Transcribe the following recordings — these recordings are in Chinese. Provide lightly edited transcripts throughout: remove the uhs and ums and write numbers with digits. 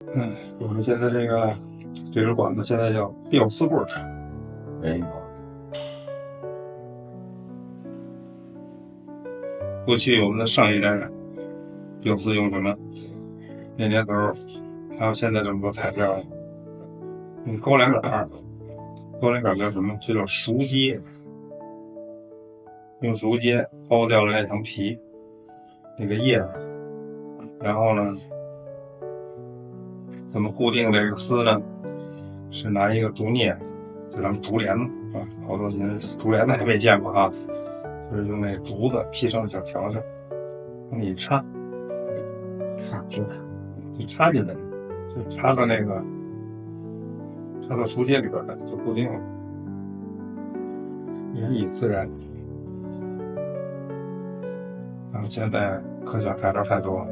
我们现在这个馆子现在叫吊丝棍厂。哎，过去我们的上一代吊丝用什么？那年头还有现在这么多材料，高粱杆，高粱杆叫什么？这叫熟秸，用熟秸剥掉了那层皮，那个叶子，然后呢，怎么固定这个丝呢？是拿一个竹镊，就咱们竹帘子啊，好多年竹帘子还没见过啊，就是用那竹子劈成小条条，往里插，就插进来，就插到竹秸里边的，就固定了。人以自然。然后现在科学材料太多了。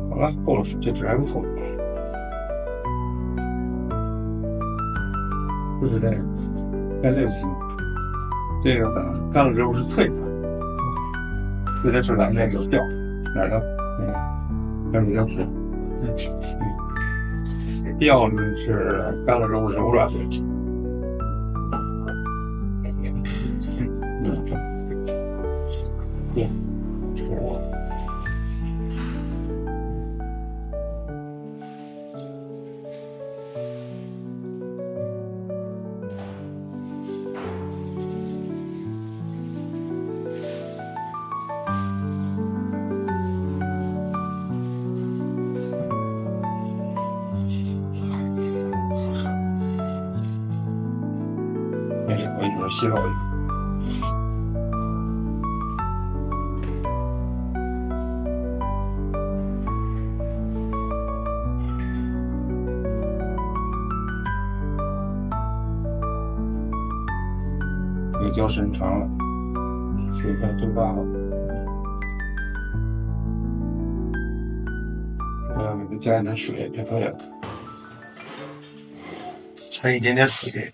好了，够了，这纸还不错。就是这个，干这个不行，这个呢干了之后是脆菜，这才是咱那个调哪儿的？干比较水。调呢是干了之后柔软的。没事，我一会儿洗手去。这个胶时间长了，水分蒸发了，给它加一点水就可以了，掺一点点水。